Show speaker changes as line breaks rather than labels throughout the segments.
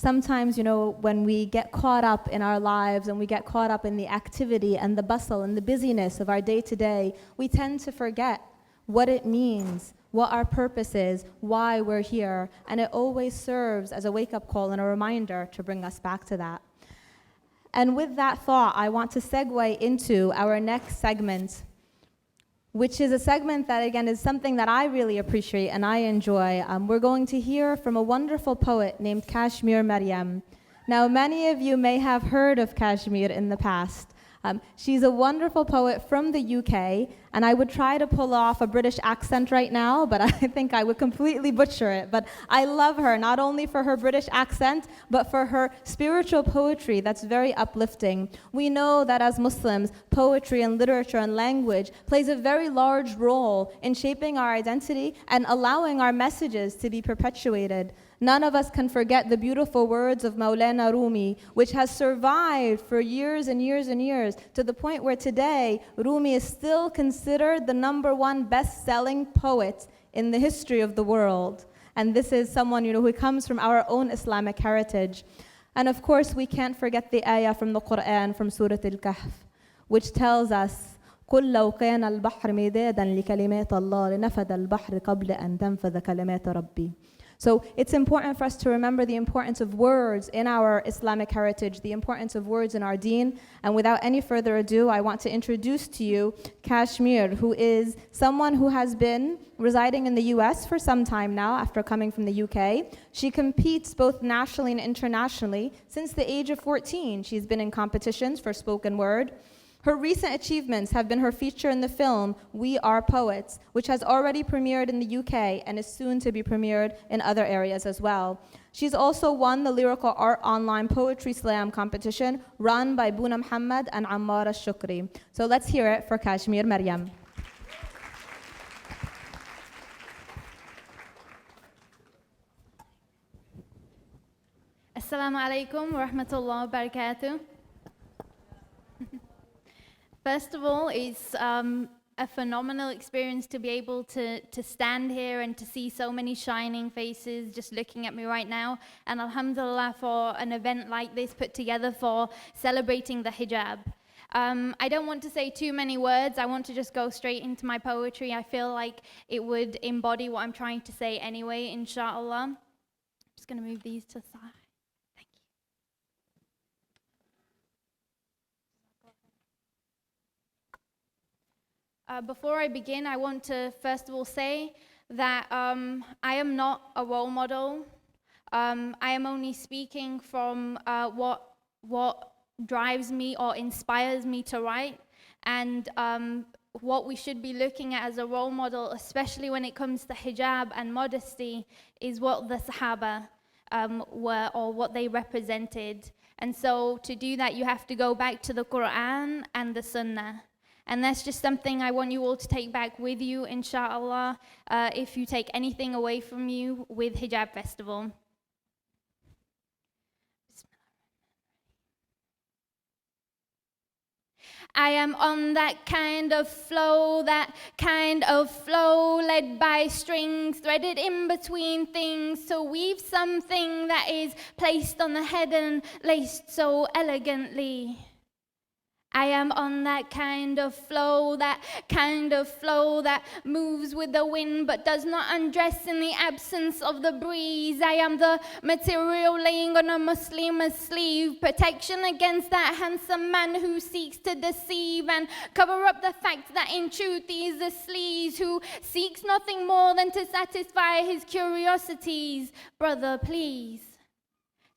sometimes, when we get caught up in our lives and we get caught up in the activity and the bustle and the busyness of our day-to-day, we tend to forget what it means, what our purpose is, why we're here, and it always serves as a wake-up call and a reminder to bring us back to that. And with that thought, I want to segue into our next segment, which is a segment that, again, is something that I really appreciate and I enjoy. We're going to hear from a wonderful poet named Kashmir Maryam. Now, many of you may have heard of Kashmir in the past. She's a wonderful poet from the UK, and I would try to pull off a British accent right now, but I think I would completely butcher it. But I love her, not only for her British accent, but for her spiritual poetry that's very uplifting. We know that as Muslims, poetry and literature and language plays a very large role in shaping our identity and allowing our messages to be perpetuated. None of us can forget the beautiful words of Maulana Rumi, which has survived for years and years and years, to the point where today Rumi is still considered the #1 best-selling poet in the history of the world. And this is someone, who comes from our own Islamic heritage. And of course, we can't forget the ayah from the Quran, from Surah Al-Kahf, which tells us, قُلْ لَوْ كَانَ الْبَحْرُ مِدَادًا لِكَلِمَاتِ اللَّهِ لَنَفَدَ الْبَحْرُ قَبْلَ أَن تَنفَذَ كَلِمَاتُ رَبِّي. So it's important for us to remember the importance of words in our Islamic heritage, the importance of words in our deen. And without any further ado, I want to introduce to you Kashmir, who is someone who has been residing in the US for some time now after coming from the UK. She competes both nationally and internationally. Since the age of 14, she's been in competitions for spoken word. Her recent achievements have been her feature in the film We Are Poets, which has already premiered in the UK and is soon to be premiered in other areas as well. She's also won the Lyrical Art Online Poetry Slam competition run by Buna Muhammad and Ammar al-Shukri. So let's hear it for Kashmir Maryam.
Assalamu alaikum wa rahmatullahi wa barakatuh. First of all, it's a phenomenal experience to be able to stand here and to see so many shining faces just looking at me right now. And alhamdulillah for an event like this put together for celebrating the hijab. I don't want to say too many words. I want to just go straight into my poetry. I feel like it would embody what I'm trying to say anyway, inshallah. I'm just going to move these to the side. Before I begin, I want to first of all say that I am not a role model. I am only speaking from what drives me or inspires me to write, and what we should be looking at as a role model, especially when it comes to hijab and modesty, is what the Sahaba were, or what they represented. And so to do that, you have to go back to the Quran and the Sunnah. And that's just something I want you all to take back with you, inshallah, if you take anything away from you with Hijab Festival. I am on that kind of flow, led by strings, threaded in between things, to weave something that is placed on the head and laced so elegantly. I am on that kind of flow that moves with the wind but does not undress in the absence of the breeze. I am the material laying on a Muslim's sleeve, protection against that handsome man who seeks to deceive and cover up the fact that in truth he is a sleaze who seeks nothing more than to satisfy his curiosities. Brother, please.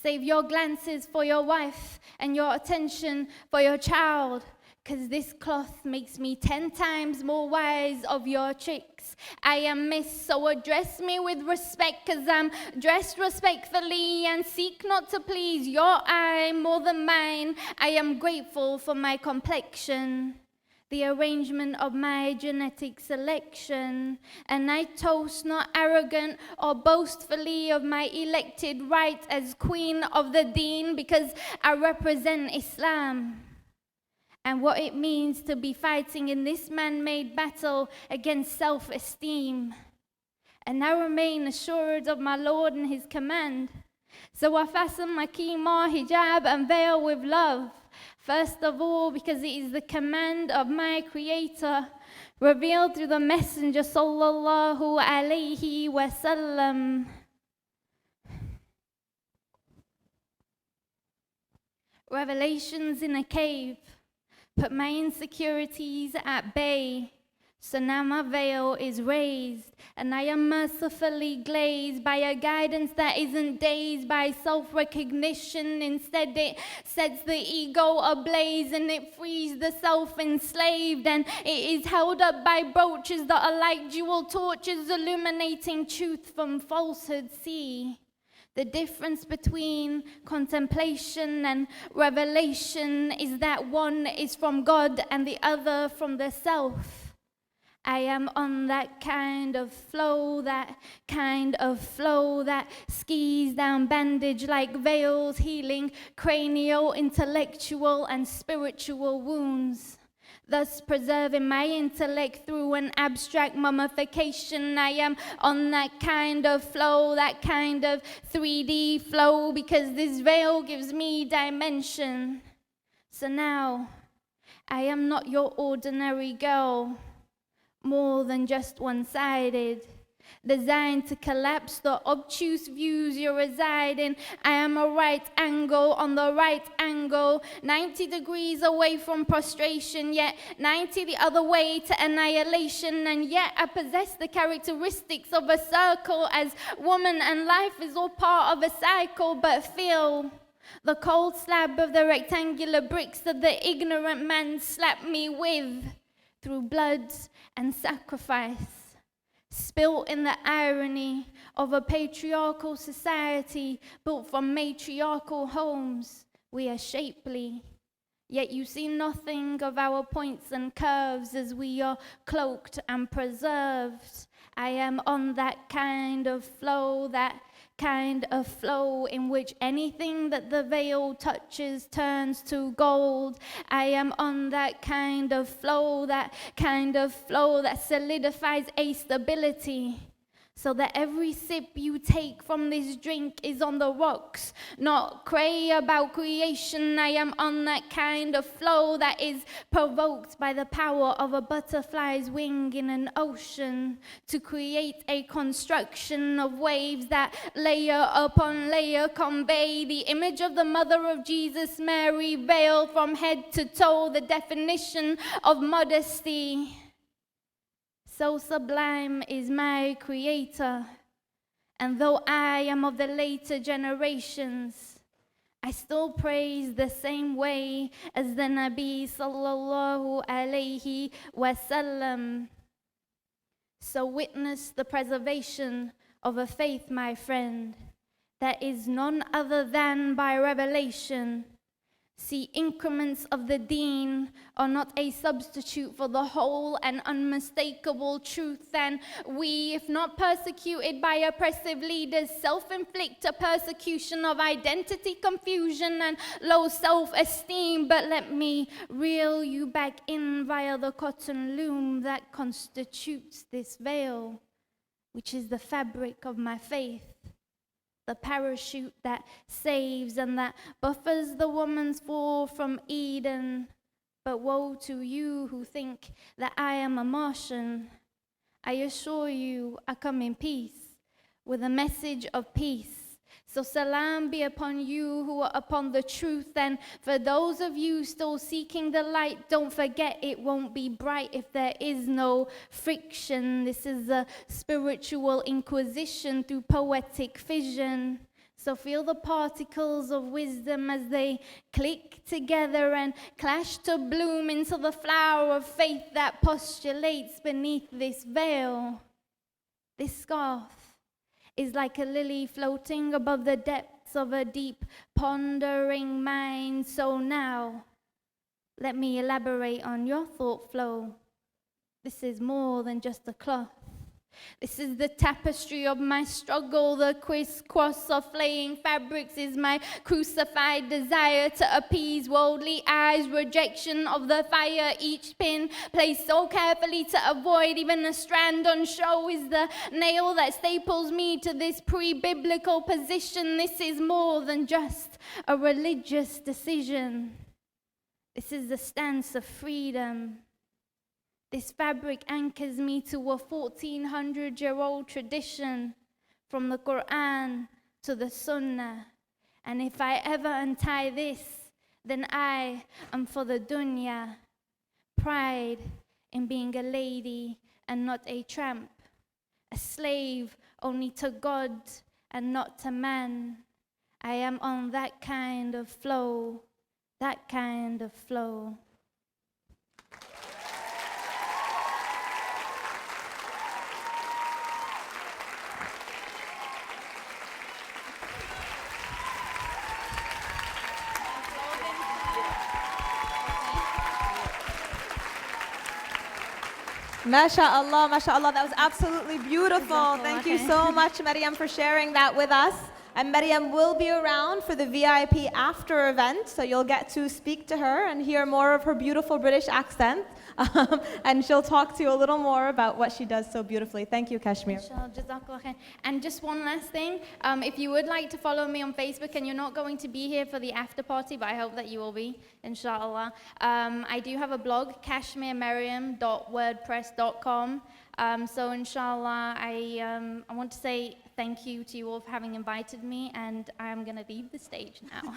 Save your glances for your wife and your attention for your child, 'cause this cloth makes me 10 times more wise of your tricks. I am Miss, so address me with respect, 'cause I'm dressed respectfully and seek not to please your eye more than mine. I am grateful for my complexion, the arrangement of my genetic selection, and I toast not arrogant or boastfully of my elected right as queen of the deen, because I represent Islam and what it means to be fighting in this man-made battle against self-esteem. And I remain assured of my Lord and his command, So I fasten my kima, hijab, and veil with love. First of all, because it is the command of my Creator, revealed through the Messenger sallallahu alaihi wasallam. Revelations in a cave put my insecurities at bay. So now my veil is raised, and I am mercifully glazed by a guidance that isn't dazed by self-recognition. Instead, it sets the ego ablaze, and it frees the self-enslaved, and it is held up by brooches that are like jewel torches, illuminating truth from falsehood. See the difference between contemplation and revelation is that one is from God and the other from the self. I am on that kind of flow that skis down bandage like veils, healing cranial, intellectual, and spiritual wounds, thus preserving my intellect through an abstract mummification. I am on that kind of flow, that kind of 3D flow, because this veil gives me dimension. So now, I am not your ordinary girl, more than just one-sided, designed to collapse the obtuse views you reside in. I am a right angle on the right angle, 90 degrees away from prostration, yet 90 the other way to annihilation, and yet I possess the characteristics of a circle, as woman and life is all part of a cycle. But feel the cold slab of the rectangular bricks that the ignorant man slapped me with through blood and sacrifice, spilt in the irony of a patriarchal society built from matriarchal homes. We are shapely, yet you see nothing of our points and curves as we are cloaked and preserved. I am on that kind of flow in which anything that the veil touches turns to gold. I am on that kind of flow that solidifies a stability, so that every sip you take from this drink is on the rocks, not cray about creation. I am on that kind of flow that is provoked by the power of a butterfly's wing in an ocean to create a construction of waves that layer upon layer convey the image of the mother of Jesus, Mary, veiled from head to toe, the definition of modesty. So sublime is my Creator, and though I am of the later generations, I still praise the same way as the Nabi sallallahu alaihi wasallam. So witness the preservation of a faith, my friend, that is none other than by revelation. See, increments of the deen are not a substitute for the whole and unmistakable truth, and we, if not persecuted by oppressive leaders, self-inflict a persecution of identity confusion and low self-esteem. But let me reel you back in via the cotton loom that constitutes this veil, which is the fabric of my faith, the parachute that saves and that buffers the woman's fall from Eden. But woe to you who think that I am a Martian. I assure you I come in peace, with a message of peace. So salam be upon you who are upon the truth, and for those of you still seeking the light, don't forget it won't be bright if there is no friction. This is a spiritual inquisition through poetic fission. So feel the particles of wisdom as they click together and clash to bloom into the flower of faith that postulates beneath this veil. This scarf is like a lily floating above the depths of a deep, pondering mind. So now, let me elaborate on your thought flow. This is more than just a cloth. This is the tapestry of my struggle. The crisscross of flaying fabrics is my crucified desire to appease worldly eyes. Rejection of the fire, each pin placed so carefully to avoid even a strand on show is the nail that staples me to this pre-biblical position. This is more than just a religious decision. This is the stance of freedom. This fabric anchors me to a 1400-year-old tradition, from the Quran to the Sunnah. And if I ever untie this, then I am for the dunya. Pride in being a lady and not a tramp, a slave only to God and not to man. I am on that kind of flow, that kind of flow.
MashaAllah, MashaAllah, that was absolutely beautiful. Thank you so much, Maryam, for sharing that with us. And Maryam will be around for the VIP after event, so you'll get to speak to her and hear more of her beautiful British accent. And she'll talk to you a little more about what she does so beautifully. Thank you, Kashmir.
Jazakallah khair. And just one last thing, if you would like to follow me on Facebook, and you're not going to be here for the after party, but I hope that you will be, inshallah. I do have a blog, kashmirmaryam.wordpress.com. So inshallah, I want to say thank you to you all for having invited me, and I'm going to leave the stage now.